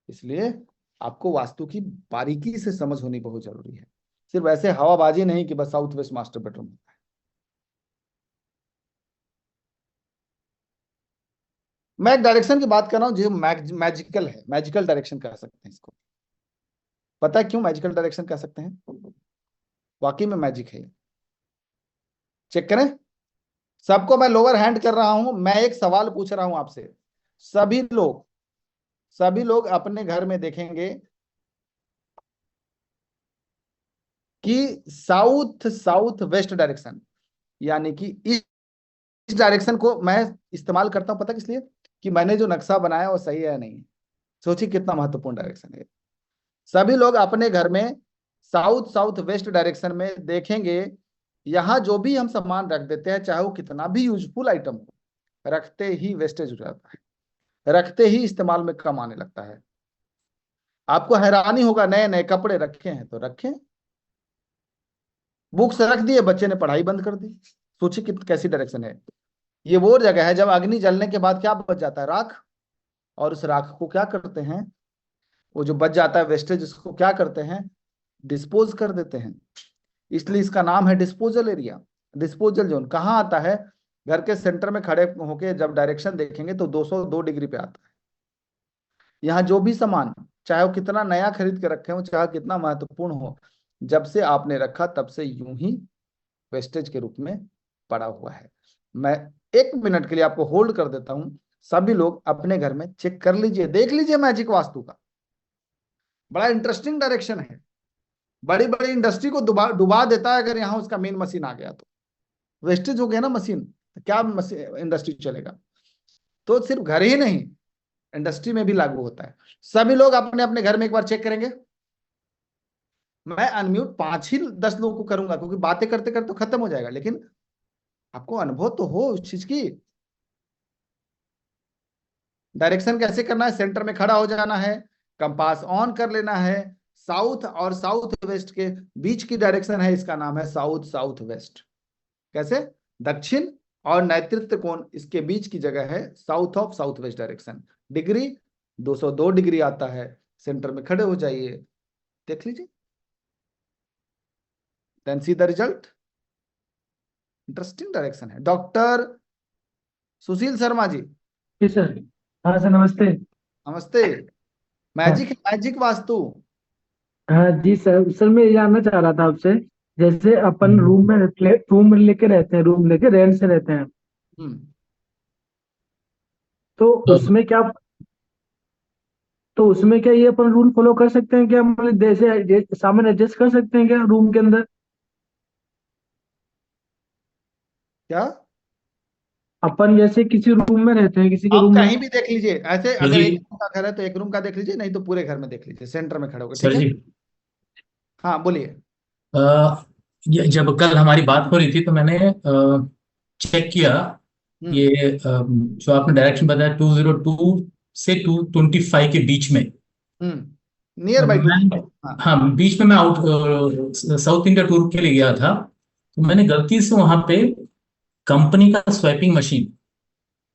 इसलिए आपको वास्तु की बारीकी से समझ होनी बहुत जरूरी है, सिर्फ ऐसे हवाबाजी नहीं कि बस साउथ वेस्ट मास्टर बेडरूम होता है। मैं एक डायरेक्शन की बात कर रहा हूं जो मैजिकल है, मैजिकल डायरेक्शन कह सकते हैं इसको। पता है क्यों मैजिकल डायरेक्शन कह सकते हैं? वाकई में मैजिक है। चेक करें, सबको मैं लोअर हैंड कर रहा हूं, मैं एक सवाल पूछ रहा हूं आपसे। सभी लोग अपने घर में देखेंगे कि साउथ साउथ वेस्ट डायरेक्शन, यानी कि इस डायरेक्शन को मैं इस्तेमाल करता हूं, पता किस लिए? कि मैंने जो नक्शा बनाया वो सही है या नहीं। सोचिए कितना महत्वपूर्ण डायरेक्शन है। सभी लोग अपने घर में साउथ साउथ वेस्ट डायरेक्शन में देखेंगे, यहां जो भी हम सामान रख देते हैं, चाहे वो कितना भी यूजफुल आइटम हो, रखते ही वेस्टेज हो जाता है, रखते ही इस्तेमाल में कम आने लगता है। आपको हैरानी होगा, नए नए कपड़े रखे हैं तो रखें, बुक्स रख दिए, बच्चे ने पढ़ाई बंद कर दी। सोचिए कि कैसी डायरेक्शन है। ये वो जगह है जब अग्नि जलने के बाद क्या बच जाता है? राख। और उस राख को क्या करते हैं? वो जो बच जाता है वेस्टेज, उसको क्या करते हैं? डिस्पोज कर देते हैं। इसलिए इसका नाम है डिस्पोजल एरिया, डिस्पोजल जोन। कहाँ आता है? घर के सेंटर में खड़े होके जब डायरेक्शन देखेंगे तो 202 डिग्री पे आता है। यहाँ जो भी सामान, चाहे वो कितना नया खरीद के रखे हो, चाहे कितना महत्वपूर्ण हो, जब से आपने रखा तब से यूं ही वेस्टेज के रूप में पड़ा हुआ है। मैं 1 मिनट के लिए आपको होल्ड कर देता हूं, सभी लोग अपने घर में चेक कर लीजिए, देख लीजिए मैजिक वास्तु का। बड़ा इंटरेस्टिंग डायरेक्शन है, बड़ी बड़ी इंडस्ट्री को डुबा डुबा देता है। अगर यहाँ उसका मेन मशीन आ गया तो वेस्टेज हो गया ना मशीन, तो क्या इंडस्ट्री चलेगा? तो सिर्फ घर ही नहीं, इंडस्ट्री में भी लागू होता है। सभी लोग अपने अपने घर में एक बार चेक करेंगे। मैं अनम्यूट 5 ही 10 लोगों को करूंगा, क्योंकि बातें करते करते तो खत्म हो जाएगा, लेकिन आपको अनुभव तो हो उस चीज की। डायरेक्शन कैसे करना है? सेंटर में खड़ा हो जाना है, कंपास ऑन कर लेना है। साउथ और साउथ वेस्ट के बीच की डायरेक्शन है, इसका नाम है साउथ साउथ वेस्ट। कैसे? दक्षिण और नैऋत्य कोण इसके बीच की जगह है south of south west direction. Degree 202 degree आता है। सेंटर में खड़े हो जाइए, देख लीजिए। Then see the result. Interesting direction है। डॉक्टर सुशील शर्मा जी, जी सर। हाँ सर, नमस्ते। नमस्ते। हाँ मैजिक वास्तु। हाँ जी सर। सर मैं ये जानना चाह रहा था आपसे, जैसे अपन रूम में लेके रहते हैं, रूम लेके रेंट से रहते हैं, हम्म तो उसमें क्या तो उसमें क्या ये अपन रूल फॉलो कर सकते हैं क्या? मतलब जैसे सामान एडजस्ट कर सकते हैं क्या रूम के अंदर? क्या? अपन जैसे किसी रूम में रहते हैं, किसी के आप रूम में। कहीं भी देख लीजिए ऐसे, सर अगर जी, एक रूम का घर है तो एक रूम का देख लीजिए, नहीं तो पूरे घर में देख लीजिए, सेंटर में खड़े होकर, सर ठीक है? जी, हाँ बोलिए। जब कल हमारी बात हो रही थी तो मैंने चेक किया। हम्म ये जो आपने डायरेक्शन बताया 202 से 225 के बीच में। Near by two. मैं हाँ। हाँ, बीच में मैं साउथ इंडिया टूर के लिए गया था, तो मैंने गलती से वहां पे कंपनी का स्वैपिंग मशीन,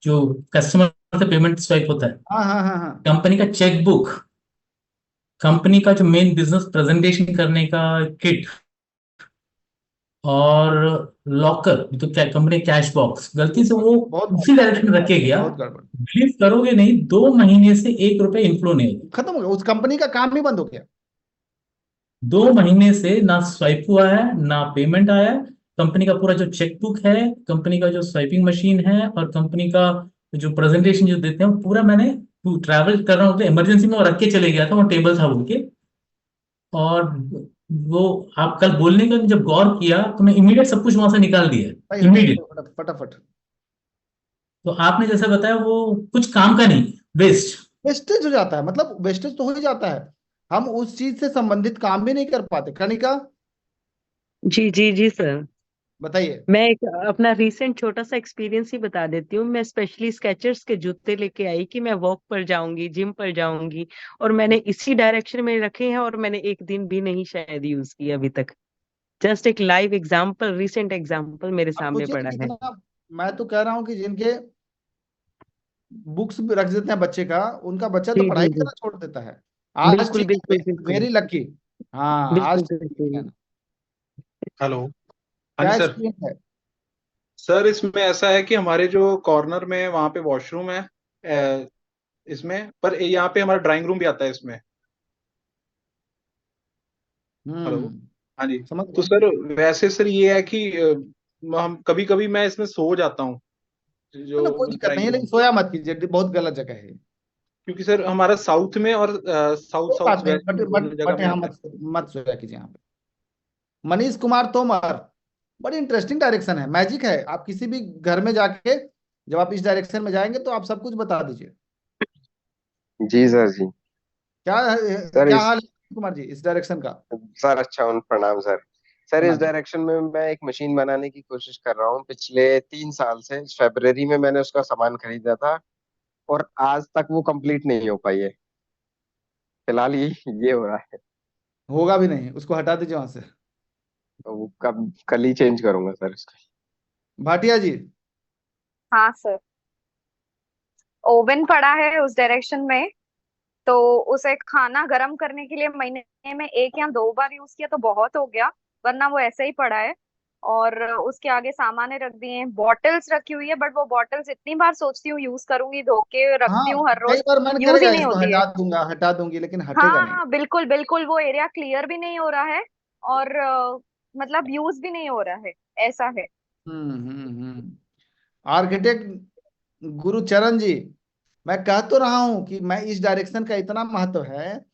जो कस्टमर से पेमेंट स्वाइप होता है, हाँ हाँ हाँ हाँ। कंपनी का चेकबुक, कंपनी का जो मेन बिजनेस प्रेजेंटेशन करने का किट, और लॉकर, तो क्या कंपनी कैश बॉक्स, गलती से वो बहुत उसी डायरेक्शन में रखे गया। बहुत गड़बड़। बिलीव करोगे नहीं, 2 महीने से 1 रुपए इनफ्लो नहीं हुआ। खत्म हो गया, उस कंपनी का काम ही बंद हो गया। 2 महीने से ना स्वाइप हुआ है, ना पेमेंट आया है। कंपनी का पूरा जो चेकबुक है, कंपनी का जो स्वाइपिंग मशीन है, और कंपनी का जो प्रेजेंटेशन जो देते हैं, वो पूरा मैंने ट्रैवल कर रहा हूँ तो इमरजेंसी में वो रख के चले गया था, वो टेबल था उनके। और वो आप कल बोलने का जब गौर किया तो मैं इमीडिएट सब कुछ वहां से निकाल दिया, भाई इमीडिएट। फटाफट। तो आपने जैसा बताया वो कुछ काम का नहीं, वेस्ट। वेस्टेज हो जाता है, मतलब वेस्टेज तो हो ही जाता है। हम उस चीज से संबंधित काम भी नहीं कर पाते। कनिका, जी जी जी सर। बताइए। मैं एक अपना रीसेंट छोटा सा एक्सपीरियंस ही बता देती हूँ। मैं स्पेशली स्केचर्स के जूते लेके आई कि मैं वॉक पर जाऊंगी, जिम पर जाऊंगी, और मैंने इसी डायरेक्शन में रखे हैं, और मैंने एक दिन भी नहीं शायद यूज किया अभी तक। जस्ट एक लाइव एग्जांपल, रीसेंट एग्जांपल मेरे आप सामने सोचिए पड़ा कि है। कितना, मैं तो कह रहा हूँ कि जिनके बुक्स रख देते हैं बच्चे का, उनका बच्चा तो जी पढ़ाई जी जी। करना छोड़ देता है। आज बिल्कुल ठीक है, बिल्कुल बिल्कुल। Very lucky. हाँ आज बिल्कुल ठीक है बिल्कुल। ना। हेलो। हाँ जी क्या सर। एक्सपीरियंस है? सर इसमें ऐसा है कि हमारे जो कॉर्नर में वहाँ पे वॉशरूम है, इसमें पर यहाँ पे हमारा ड्राइंग रूम भी आता है इसमें। हेलो। हम्म हाँ जी। समझ तो गया। सर वैसे सर ये है कि हम कभी कभी मैं इसमें सो जाता हूँ, ना जो कोई दिक्कत नहीं ड्राइंग है, रूम। लेकिन सोया मत कीजिए, बहुत गलत जगह है। क्योंकि सर हमारा साउथ में और साउथ कोई बात साउथ नहीं, वेस्ट बट में बट दोनों जगह बट में यहाँ आता है। मत मत सोया कीजिए यहाँ पे। मनीष कुमार तोमर, बड़ी इंटरेस्टिंग डायरेक्शन है, मैजिक है। आप किसी भी घर में जाके जब आप इस डायरेक्शन में जाएंगे तो आप सब कुछ बता दीजिए। जी सर जी। क्या सर क्या इस हाल है कुमार जी इस डायरेक्शन का? सर अच्छा प्रणाम सर। सर इस प्रणाम। डायरेक्शन में मैं एक मशीन बनाने की कोशिश कर रहा हूँ पिछले 3 साल से। इस फरवरी में मैंने उसका सामान खरीदा था और आज तक वो कंप्लीट नहीं हो पाई है। फिलहाल ये हो रहा है। होगा भी नहीं, उसको हटा दीजिए वहां से। तो वो कल ही चेंज करूंगा सर इसका। भाटिया जी। हाँ सर। ओवन पड़ा है उस डायरेक्शन में, तो उसे खाना गर्म करने के लिए महीने में 1 या 2 बार यूज किया तो बहुत हो गया, वरना वो ऐसे ही पड़ा है। और उसके आगे सामाने रख दिए हैं, बॉटल्स रखी हुई है, बट वो बॉटल्स इतनी बार सोचती हूँ यूज करूंगी, धो के हाँ रखती हूँ हर कई रोज, बार मन यूज ही करेगा नहीं इसको होती है। हटा दूंगा हटा दूंगी, लेकिन हटेगा नहीं। हाँ बिल्कुल बिल्कुल, वो एरिया क्लियर भी नहीं हो रहा है, और मतलब यूज भी नहीं हो रहा है, ऐसा है। आर्किटेक्ट गुरुचरण जी, मैं कह तो रहा हूं कि मैं इस डायरेक्शन का इतना महत्व है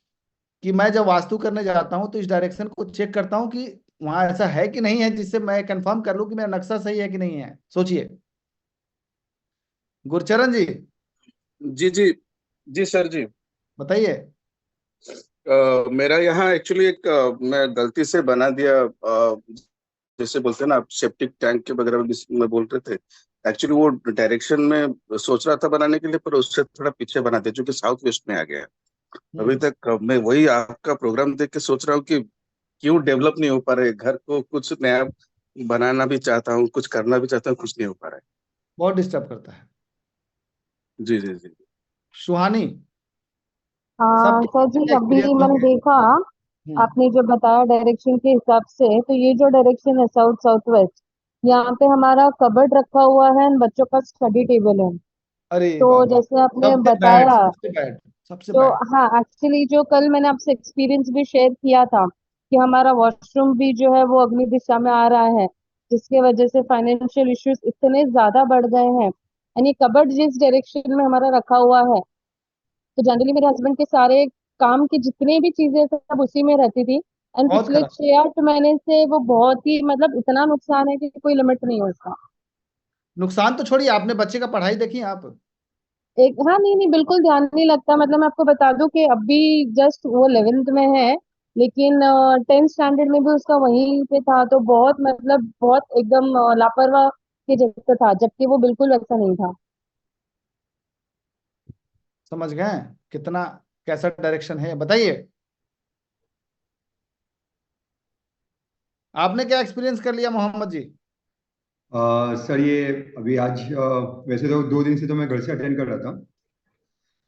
कि मैं जब वास्तु करने जाता हूं तो इस डायरेक्शन को चेक करता हूं कि वहां ऐसा है कि नहीं है, जिससे मैं कंफर्म कर लूं कि मेरा नक्शा सही है कि नहीं है। सोचिए गुरचरण जी, जी जी। जी सर जी। बताइए। मेरा यहाँ एक्चुअली एक मैं गलती से बना दिया, जैसे बोलते हैं ना आप, सेप्टिक टैंक के वगैरह में बोल रहे थे। एक्चुअली वो डायरेक्शन में सोच रहा था बनाने के लिए, पर उससे थोड़ा पीछे बना दिया, जो कि साउथ वेस्ट में आ गया। अभी तक मैं वही आपका प्रोग्राम देख के सोच रहा हूँ कि क्यों डेवलप नहीं हो पा रहे घर को, कुछ नया बनाना भी चाहता हूँ, कुछ करना भी चाहता हूँ, कुछ नहीं हो पा रहा है। बहुत डिस्टर्ब करता है। जी जी जी। सुहानी, हाँ सबके सर जी, अभी एक्सपीरियंस मैंने होंगे। देखा आपने जो बताया डायरेक्शन के हिसाब से, तो ये जो डायरेक्शन है साउथ साउथ वेस्ट, यहाँ पे हमारा कबर्ड रखा हुआ है and बच्चों का स्टडी टेबल है। अरे तो वाह वाह, जैसे आपने सबसे बैड, बताया, सबसे बैड, सबसे तो बैड। हाँ, एक्चुअली जो कल मैंने आपसे एक्सपीरियंस भी शेयर किया था कि हमारा वॉशरूम भी जो है वो अग्नि दिशा में आ रहा है, जिसके वजह से फाइनेंशियल इश्यूज इतने ज्यादा बढ़ गए हैं। यानी कबर्ड जिस डायरेक्शन में हमारा रखा हुआ है, तो जनरली मेरे हस्बैंड के सारे काम की जितनी भी चीजें सब उसी में रहती थी। एंड बहुत पिछले खराब। 6-8 महीने से वो बहुत ही, मतलब इतना नुकसान है कि कोई लिमिट नहीं है उसका। नुकसान तो छोड़िए, आपने बच्चे का पढ़ाई देखी आप? एक, हाँ, नहीं नहीं, बिल्कुल ध्यान नहीं लगता। मतलब मैं आपको बता दूं कि अभी जस्ट वो 11th में है, लेकिन 10th स्टैंडर्ड में भी उसका वहीं पे था, तो बहुत, मतलब बहुत एकदम लापरवाह के जैसा था, जबकि वो बिल्कुल वैसा नहीं था। समझ गए कितना, कैसा डायरेक्शन है बताइए। आपने क्या एक्सपीरियंस कर लिया मोहम्मद जी? सर ये अभी आज वैसे तो 2 दिन से तो मैं घर से अटेंड कर रहा था।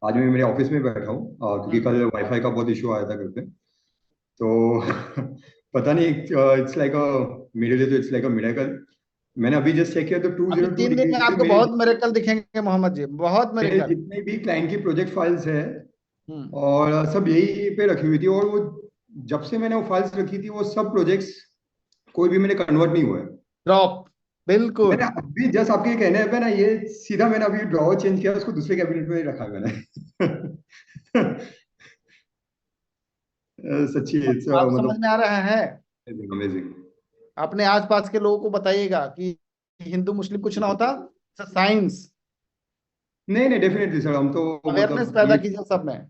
आज मैं मेरे ऑफिस में बैठा हूँ क्योंकि कल वाईफाई का बहुत इशू आया था घर पे। तो पता नहीं, इट्स लाइक अ, मेरे लिए तो इट्स लाइक अ मिरेकल। मैंने अभी जस्ट चेक किया तो अभी 202 3 दिन डिग्री में से आपको मेरे बहुत मिरेकल दिखेंगे मोहम्मद जी, बहुत मेरे मिरेकल। जितने भी क्लाइंट की प्रोजेक्ट फाइल्स है और सब यही पे रखी हुई थी, और वो जब से मैंने वो फाइल्स रखी थी वो सब प्रोजेक्ट्स कोई भी मैंने कन्वर्ट नहीं हुआ है। ड्रॉप, बिल्कुल। मैंने अभी जस्ट आपके कहने पे ना, ये सीधा मैंने अभी ड्रॉवर चेंज किया, उसको दूसरे कैबिनेट में रखा है मैंने। सच्ची आप समझ मतलब में आ रहा है? अमेजिंग। अपने आसपास के लोगों को बताइएगा कि हिंदू मुस्लिम कुछ ना होता, साइंस। नहीं नहीं, डेफिनेटली सर, हम तो अवेयरनेस मतलब पैदा ये, कीजिए सब में।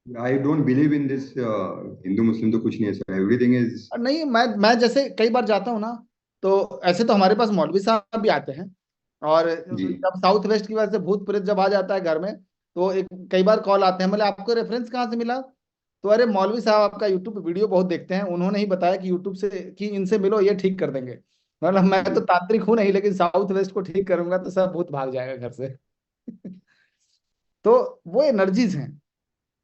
I don't believe in this Hindu Muslim तो कुछ नहीं है सर, एवरीथिंग इज। और नहीं, मैं जैसे कई बार जाता हूँ ना, तो ऐसे तो हमारे पास मौलवी साहब भी आते हैं, और जी जब साउथ वेस्ट की वजह से भूत प्रेत जब आ जाता है घर में, तो एक कई बार कॉल आते हैं, मतलब आपको रेफरेंस कहाँ से मिला? तो अरे मौलवी साहब आपका यूट्यूब वीडियो बहुत देखते हैं, उन्होंने ही बताया कि यूट्यूब से, कि इनसे मिलो ये ठीक कर देंगे। मतलब मैं तो तांत्रिक हूं नहीं, लेकिन साउथ वेस्ट को ठीक करूंगा तो सब भूत भाग जाएगा घर से। तो वो एनर्जीज हैं,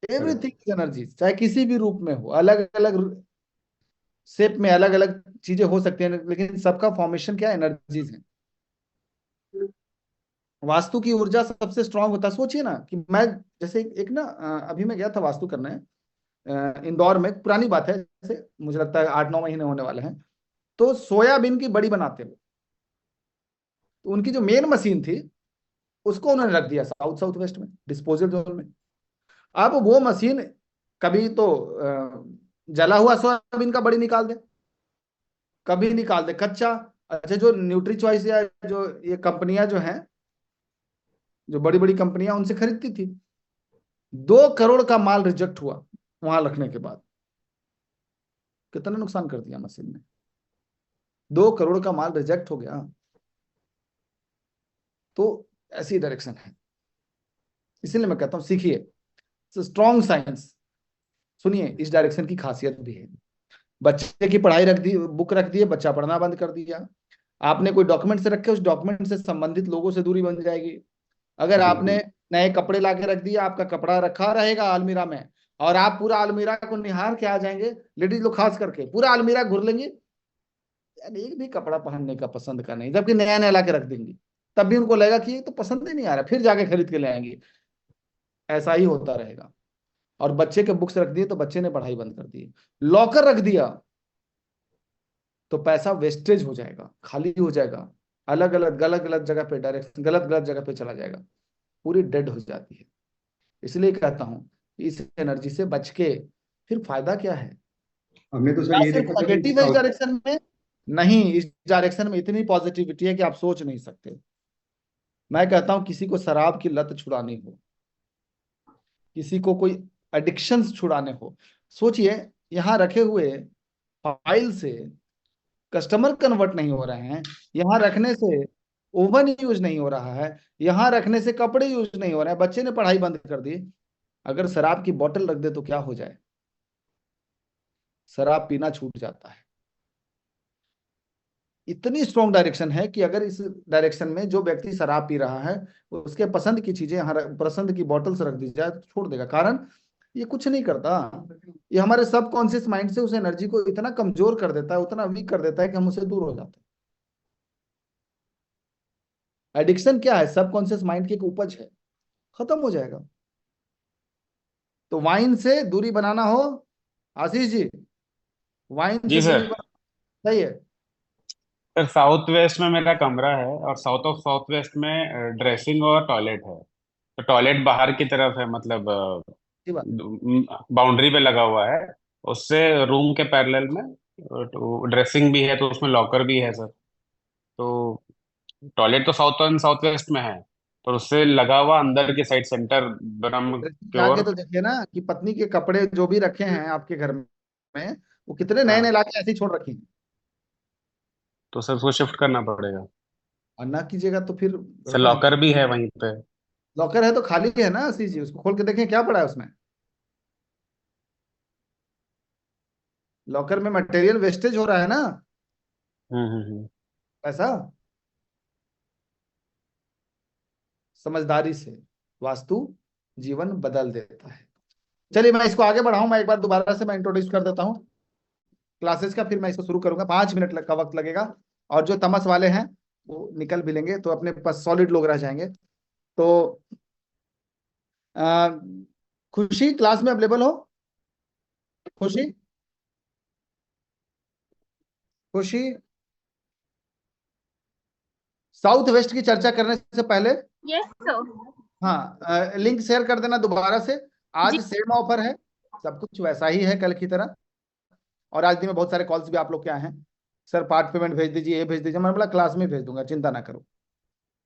एवरीथिंग इज एनर्जीज, चाहे किसी भी रूप में हो, अलग अलग शेप में अलग अलग चीजें हो सकती हैं, लेकिन सबका फॉर्मेशन क्या है? एनर्जीज है। वास्तु की ऊर्जा सबसे स्ट्रांग होता है। सोचिए ना कि मैं, जैसे एक ना, अभी मैं गया था वास्तु करने इंदौर में, पुरानी बात है, जैसे मुझे लगता है 8-9 महीने होने वाले हैं। तो सोयाबीन की बड़ी बनाते हैं, तो उनकी जो मेन मशीन थी उसको उन्होंने रख दिया साउथ साउथ वेस्ट में, डिस्पोजल जोन में। अब वो मशीन कभी तो जला हुआ सोयाबीन का बड़ी निकाल दे, कभी निकाल दे कच्चा। अच्छा, जो न्यूट्री चॉइस या जो ये कंपनियां जो हैं, जो बड़ी बड़ी कंपनियां उनसे खरीदती थी, 2 करोड़ का माल रिजेक्ट हुआ वहां रखने के बाद। कितना नुकसान कर दिया मशीन ने, 2 करोड़ का माल रिजेक्ट हो गया। तो ऐसी डायरेक्शन है, इसीलिए मैं कहता हूं सीखिए स्ट्रॉन्ग साइंस। सुनिए, इस डायरेक्शन की खासियत भी है। बच्चे की पढ़ाई रख दी, बुक रख दी है, बच्चा पढ़ना बंद कर दिया। आपने कोई डॉक्यूमेंट से रखे, उस डॉक्यूमेंट से संबंधित लोगों से दूरी बन जाएगी। अगर आपने नए कपड़े ला के रख दिया, आपका कपड़ा रखा रहेगा अलमीरा में, और आप पूरा अलमीरा को निहार के आ जाएंगे, लेडीज लोग खास करके पूरा अलमीरा घूर लेंगे, यार एक भी कपड़ा पहनने का पसंद का नहीं, जबकि नया नया ला के रख देंगी, तब भी उनको लगेगा कि ये तो पसंद ही नहीं आ रहा, फिर जाके खरीद के ले आएंगे। ऐसा ही होता रहेगा। और बच्चे के बुक्स रख दिए तो बच्चे ने पढ़ाई बंद कर दी, लॉकर रख दिया तो पैसा वेस्टेज हो जाएगा, खाली हो जाएगा, अलग अलग गलत गलत जगह पे डायरेक्ट गलत गलत जगह पे चला जाएगा, पूरी डेड हो जाती है। इसलिए कहता हूं इस एनर्जी से बच के फिर फायदा क्या है? हमने तो सर ये सिर्फ देखा था कि नेगेटिव है इस डायरेक्शन में, नहीं, इस डायरेक्शन में इतनी पॉजिटिविटी है कि आप सोच नहीं सकते। मैं कहता हूं किसी को शराब की लत छुड़ानी हो, किसी को कोई एडिक्शंस छुड़ाने हो, सोचिए यहाँ रखे हुए फाइल से कस्टमर कन्वर्ट नहीं हो रहे हैं, यहाँ रखने से ओवन यूज नहीं हो रहा है, यहाँ रखने से कपड़े यूज नहीं हो रहे हैं, बच्चे ने पढ़ाई बंद कर दी। अगर शराब की बोतल रख दे तो क्या हो जाए? शराब पीना छूट जाता है। इतनी स्ट्रॉन्ग डायरेक्शन है कि अगर इस डायरेक्शन में जो व्यक्ति शराब पी रहा है, उसके पसंद की चीजें यहाँ पसंद की बोतल से रख दी जाए तो छोड़ देगा। कारण ये कुछ नहीं करता। ये हमारे सब कॉन्शियस माइंड से उस एनर्जी को इतना कमजोर कर देता है, उतना वीक कर देता है कि हम उससे दूर हो जाते हैं। एडिक्शन क्या है? सब कॉन्शियस माइंड की एक उपज है, खत्म हो जाएगा। तो वाइन से दूरी बनाना हो, आशीष जी, वाइन जी से दूरी सर। बनाना सही है। सर साउथ वेस्ट में मेरा कमरा है और साउथ ऑफ साउथ वेस्ट में ड्रेसिंग और टॉयलेट है। तो टॉयलेट बाहर की तरफ है, मतलब अच्छी बात। बाउंड्री पे लगा हुआ है। उससे रूम के पैरेलल में ड्रेसिंग भी है, तो उसमें लॉकर भी है सर। तो टॉयलेट तो साउथ एंड साउथ वेस्ट में है, पर उससे लगा हुआ अंदर की साइड सेंटर ब्रह्म की जाके ओर। तो देखिए ना कि पत्नी के कपड़े जो भी रखे हैं आपके घर में, वो कितने नए नए हाँ, लाके ऐसे ही छोड़ रखे हैं। तो सर उसको शिफ्ट करना पड़ेगा। और ना कीजिएगा तो फिर घर सर का लॉकर भी है वहीं पे। लॉकर है तो खाली है ना आशीष जी, उसको खोल के देखें क्या पड़ा है उसमें। लॉकर में मटेरियल वेस्टेज हो रहा है ना हम्म। पैसा। समझदारी से वास्तु जीवन बदल देता है। चलिए मैं इसको आगे बढ़ाऊं, मैं एक बार दोबारा से मैं इंट्रोड्यूस कर देता हूं क्लासेस का, फिर मैं इसको शुरू करूंगा। 5 मिनट का वक्त लगेगा, और जो तमस वाले हैं वो निकल भी लेंगे, तो अपने पास सॉलिड लोग रह जाएंगे। तो आ, खुशी क्लास में अवेलेबल हो? खुशी, खुशी, साउथ वेस्ट की चर्चा करने से पहले यस सर। हाँ, लिंक शेयर कर देना दोबारा से। आज सेम ऑफर है, सब कुछ वैसा ही है कल की तरह। और आज दिन में बहुत सारे कॉल्स भी आप लोग के आए हैं, सर पार्ट पेमेंट भेज दीजिए, ये भेज दीजिए। मैंने बोला क्लास में भेज दूंगा, चिंता ना करो,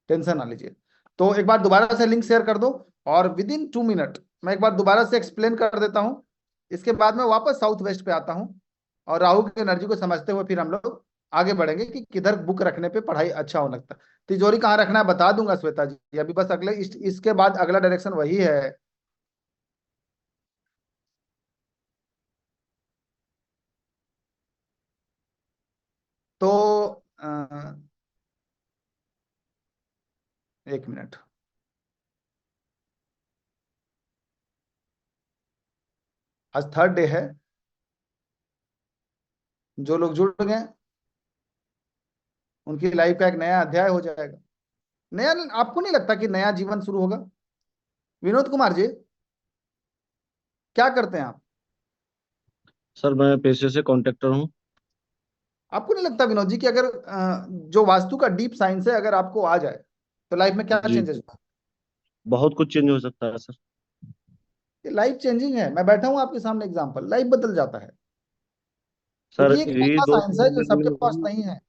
टेंशन ना लीजिए। तो एक बार दोबारा से लिंक शेयर कर दो, और विद इन 2 मिनट मैं एक बार दोबारा से एक्सप्लेन कर देता हूँ। इसके बाद में वापस साउथ वेस्ट पे आता हूँ, और राहु की एनर्जी को समझते हुए फिर हम लोग आगे बढ़ेंगे कि किधर बुक रखने पे पढ़ाई अच्छा हो लगता है। तिजोरी कहाँ रखना है बता दूंगा श्वेता जी, अभी बस अगले इसके बाद अगला डायरेक्शन वही है। तो 1 मिनट, आज थर्ड डे है। जो लोग जुड़ गए उनकी लाइफ का एक नया अध्याय हो जाएगा। नया, आपको नहीं लगता कि नया जीवन शुरू होगा? विनोद कुमार जी, क्या करते हैं आप? सर मैं पेशे से कॉन्ट्रैक्टर हूँ। आपको नहीं लगता विनोद जी कि अगर जो वास्तु का डीप साइंस है अगर आपको आ जाए तो लाइफ में क्या जी, चेंजेस होगा? बहुत कुछ चेंज हो सकता है सर। ये लाइफ चेंजिंग है। मैं बैठा हूं आपके सामने एग्जांपल, लाइफ बदल जाता है, सर क्योंकि एक ये ऐसा दो साइंस है तीन जो दिन सबके पास में नहीं है।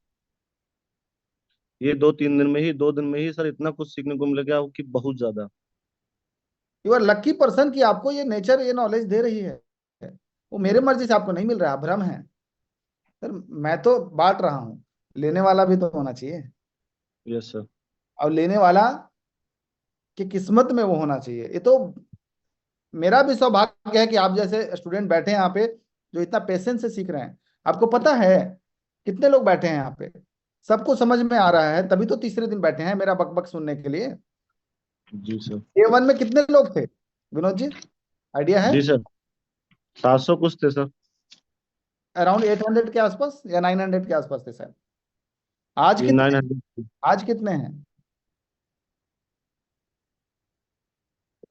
ये 2-3 दिन में ही 2 दिन में ही सर इतना कुछ सीखने को मिल गया कि बहुत ज्यादा। यू आर लकी पर्सन कि आपको ये नेचर ये नॉलेज दे रही है। वो मेरे मर्जी से आपको नहीं मिल रहा है, भ्रम है। सर मैं तो बांट रहा हूँ, लेने वाला भी तो होना चाहिए, यस सर। और लेने वाला की किस्मत में वो होना चाहिए। ये तो मेरा भी सौभाग्य है कि आप जैसे स्टूडेंट बैठे हैं यहाँ पे, जो इतना पेशेंस से सीख रहे हैं। आपको पता है कितने लोग बैठे हैं यहाँ पे? सबको समझ में आ रहा है, तभी तो तीसरे दिन बैठे हैं मेरा बकबक सुनने के लिए। जी सर। A1 में कितने लोग थे विनोद जी, आइडिया है? जी सर, 700 कुछ थे सर। अराउंड 800 के आसपास या 900 के आसपास थे शायद। आज ये कितने, 900। आज कितने हैं?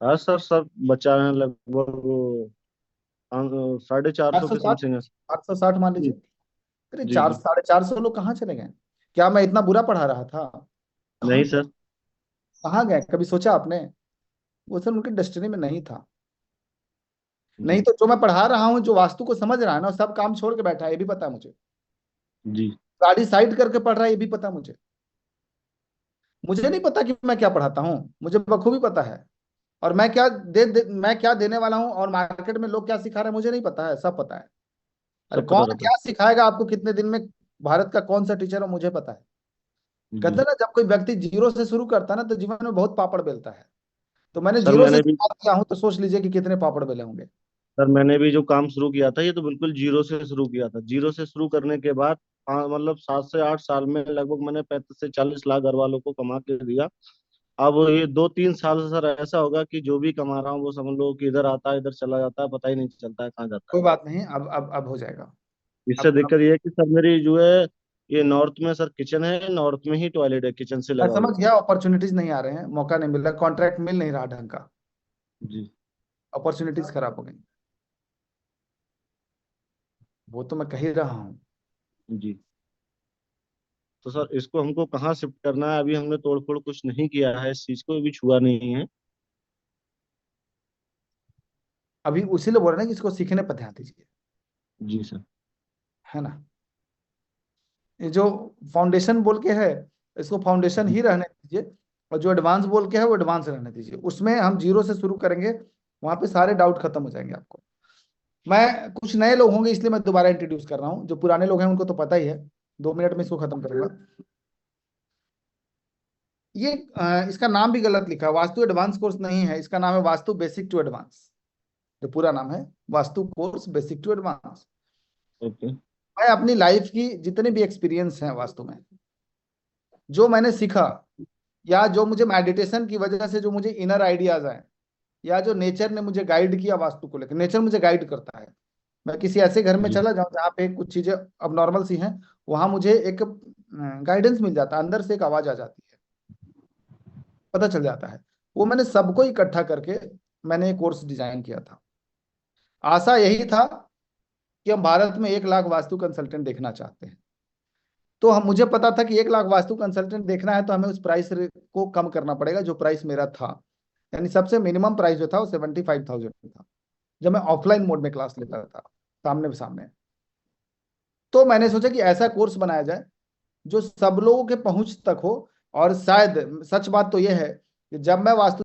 हाँ सर, सब बचा है लगभग 450 के 860, समथिंग है। 860 मान जी लीजिए। अरे जी चार जी। 450 लोग कहाँ चले गए? क्या मैं इतना बुरा पढ़ा रहा था? कहाँ नहीं गए? सर। कहाँ गए? कभी सोचा आपने? वो सर उनकी डेस्टिनी में नहीं था। नहीं जी तो जो मैं पढ़ा रहा हूँ, जो वास्तु को समझ रहा है ना, सब काम छोड़ के बैठा है, ये भी पता है मुझे। जी। गाड़ी साइड करके पढ़ रहा है, ये भी पता है मुझे। मुझे नहीं पता कि मैं क्या पढ़ाता हूँ, मुझे बखूबी पता है। और मैं क्या देने वाला हूँ, और मार्केट में लोग क्या सिखा रहे हैं मुझे नहीं पता है, सब पता है। अरे सब पता कौन रहता क्या सिखाएगा आपको कितने दिन में, भारत का कौन सा टीचर हो मुझे पता है। है। कहते जी हैं ना, जब कोई व्यक्ति जीरो से शुरू करता है ना तो जीवन में बहुत पापड़ बेलता है। तो मैंने सर जीरो से मैंने भी स्टार्ट किया हूँ, तो सोच लीजिए कि कितने पापड़ बेले होंगे। सर मैंने भी जो काम शुरू किया था ये तो बिल्कुल जीरो से शुरू किया था। जीरो से शुरू करने के बाद मतलब 7 से 8 साल में लगभग मैंने 35 से 40 लाख घर वालों को कमा के दिया। अब ये 2-3 साल से सर ऐसा होगा कि जो भी कमा रहा हूँ वो समझ लो कि इधर आता है इधर चला जाता है, पता ही नहीं चलता है कहाँ जाता कोई बात नहीं, अब हो जाएगा। है। इससे दिक्कत ये है कि सर मेरी जो है ये नॉर्थ में सर किचन है, नॉर्थ में ही टॉयलेट है किचन से मैं लगा समझ हुआ। गया, अपॉर्चुनिटीज नहीं आ रहे हैं, मौका नहीं मिल रहा, कॉन्ट्रैक्ट मिल नहीं रहा ढंग का, जी अपॉर्चुनिटीज खराब हो गई, वो तो मैं कह ही रहा हूँ। जी। तो सर इसको हमको कहाँ शिफ्ट करना है? अभी हमने तोड़फोड़ कुछ नहीं किया है, इस चीज को अभी छुआ नहीं है। अभी उसी लिए बोल रहे हैं कि इसको सीखने पर ध्यान दीजिए, जी सर। है ना। ये जो फाउंडेशन बोल के है, इसको फाउंडेशन ही रहने दीजिए, और जो एडवांस बोल के है वो एडवांस रहने दीजिए। उसमें हम जीरो से शुरू करेंगे, वहां पे सारे डाउट खत्म हो जाएंगे आपको। मैं कुछ नए लोग होंगे इसलिए मैं दोबारा इंट्रोड्यूस कर रहा हूँ, जो पुराने लोग हैं उनको तो पता ही है। 2 मिनट में इसको खत्म करूंगा। ये इसका नाम भी गलत लिखा है, वास्तु एडवांस कोर्स नहीं है, इसका नाम है वास्तु बेसिक टू एडवांस। जो पूरा नाम है vastu course basic to advance. Okay. मैं अपनी लाइफ की जितने भी एक्सपीरियंस हैं वास्तु में, जो मैंने सीखा, या जो मुझे मेडिटेशन की वजह से जो मुझे इनर आइडियाज आए, या जो नेचर ने मुझे गाइड किया वास्तु को लेकर, नेचर मुझे गाइड करता है। मैं किसी ऐसे घर में जी चला जाऊं जहाँ पे कुछ चीजें अब नॉर्मल सी हैं, वहां मुझे एक गाइडेंस मिल जाता है, अंदर से एक आवाज आ जाती है, पता चल जाता है। वो मैंने सबको इकट्ठा करके मैंने एक कोर्स डिजाइन किया था। आशा यही था कि हम भारत में 1 लाख वास्तु कंसल्टेंट देखना चाहते हैं। तो हम मुझे पता था कि 1 लाख वास्तु कंसल्टेंट देखना है तो हमें उस प्राइस को कम करना पड़ेगा जो प्राइस मेरा था। यानी सबसे मिनिमम प्राइस जो था वो 75,000 था, जब मैं ऑफलाइन मोड में क्लास लेता था सामने सामने। तो मैंने सोचा कि ऐसा कोर्स बनाया जाए जो सब लोगों के पहुंच तक हो। और शायद सच बात तो यह है कि जब मैं वास्तु